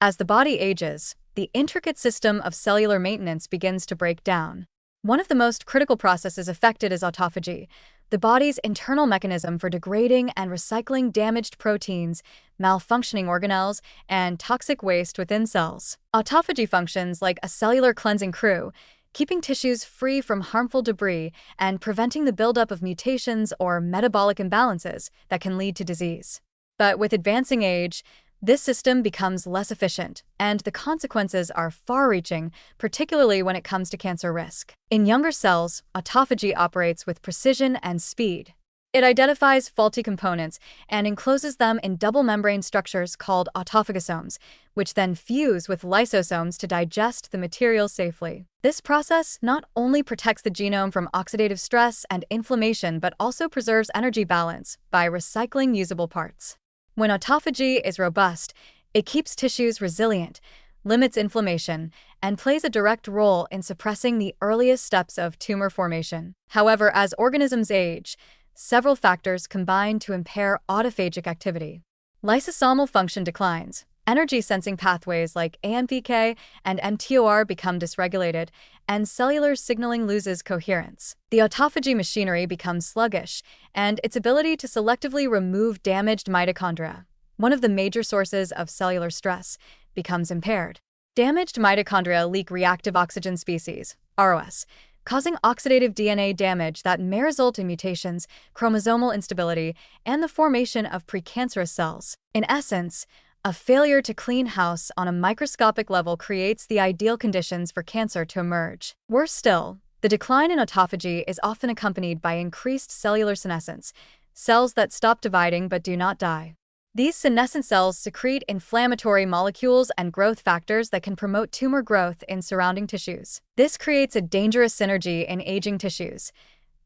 As the body ages, the intricate system of cellular maintenance begins to break down. One of the most critical processes affected is autophagy, the body's internal mechanism for degrading and recycling damaged proteins, malfunctioning organelles, and toxic waste within cells. Autophagy functions like a cellular cleansing crew, keeping tissues free from harmful debris and preventing the buildup of mutations or metabolic imbalances that can lead to disease. But with advancing age, this system becomes less efficient, and the consequences are far-reaching, particularly when it comes to cancer risk. In younger cells, autophagy operates with precision and speed. It identifies faulty components and encloses them in double-membrane structures called autophagosomes, which then fuse with lysosomes to digest the material safely. This process not only protects the genome from oxidative stress and inflammation but also preserves energy balance by recycling usable parts. When autophagy is robust, it keeps tissues resilient, limits inflammation, and plays a direct role in suppressing the earliest steps of tumor formation. However, as organisms age, several factors combine to impair autophagic activity. Lysosomal function declines. Energy-sensing pathways like AMPK and mTOR become dysregulated, and cellular signaling loses coherence. The autophagy machinery becomes sluggish, and its ability to selectively remove damaged mitochondria, one of the major sources of cellular stress, becomes impaired. Damaged mitochondria leak reactive oxygen species, ROS, causing oxidative DNA damage that may result in mutations, chromosomal instability, and the formation of precancerous cells. In essence, a failure to clean house on a microscopic level creates the ideal conditions for cancer to emerge. Worse still, the decline in autophagy is often accompanied by increased cellular senescence, cells that stop dividing but do not die. These senescent cells secrete inflammatory molecules and growth factors that can promote tumor growth in surrounding tissues. This creates a dangerous synergy in aging tissues.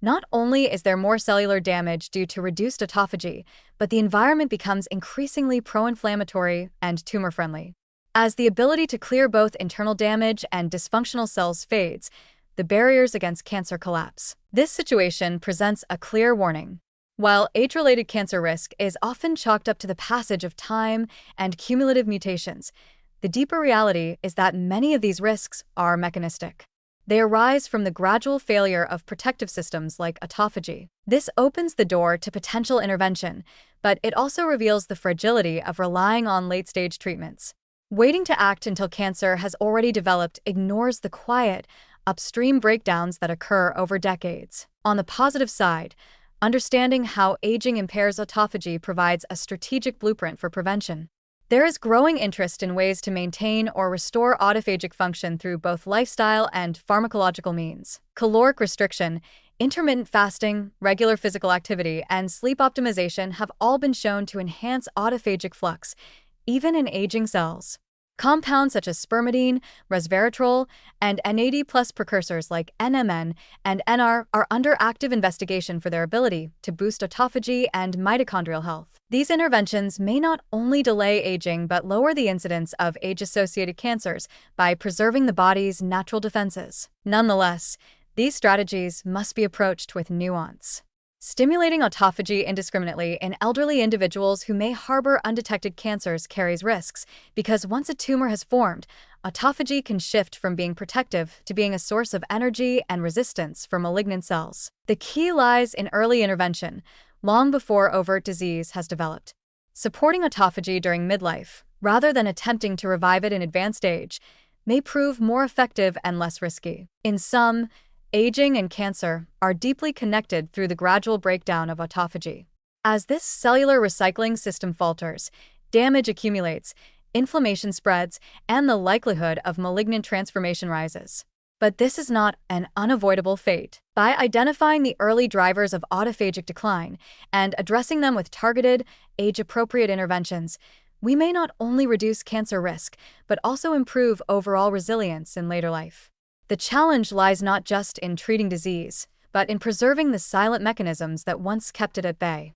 Not only is there more cellular damage due to reduced autophagy, but the environment becomes increasingly pro-inflammatory and tumor-friendly. As the ability to clear both internal damage and dysfunctional cells fades, the barriers against cancer collapse. This situation presents a clear warning. While age-related cancer risk is often chalked up to the passage of time and cumulative mutations, the deeper reality is that many of these risks are mechanistic. They arise from the gradual failure of protective systems like autophagy. This opens the door to potential intervention, but it also reveals the fragility of relying on late-stage treatments. Waiting to act until cancer has already developed ignores the quiet, upstream breakdowns that occur over decades. On the positive side, understanding how aging impairs autophagy provides a strategic blueprint for prevention. There is growing interest in ways to maintain or restore autophagic function through both lifestyle and pharmacological means. Caloric restriction, intermittent fasting, regular physical activity, and sleep optimization have all been shown to enhance autophagic flux, even in aging cells. Compounds such as spermidine, resveratrol, and NAD+ precursors like NMN and NR are under active investigation for their ability to boost autophagy and mitochondrial health. These interventions may not only delay aging but lower the incidence of age-associated cancers by preserving the body's natural defenses. Nonetheless, these strategies must be approached with nuance. Stimulating autophagy indiscriminately in elderly individuals who may harbor undetected cancers carries risks, because once a tumor has formed, autophagy can shift from being protective to being a source of energy and resistance for malignant cells. The key lies in early intervention, long before overt disease has developed. Supporting autophagy during midlife, rather than attempting to revive it in advanced age, may prove more effective and less risky. In sum, aging and cancer are deeply connected through the gradual breakdown of autophagy. As this cellular recycling system falters, damage accumulates, inflammation spreads, and the likelihood of malignant transformation rises. But this is not an unavoidable fate. By identifying the early drivers of autophagic decline and addressing them with targeted, age-appropriate interventions, we may not only reduce cancer risk, but also improve overall resilience in later life. The challenge lies not just in treating disease, but in preserving the silent mechanisms that once kept it at bay.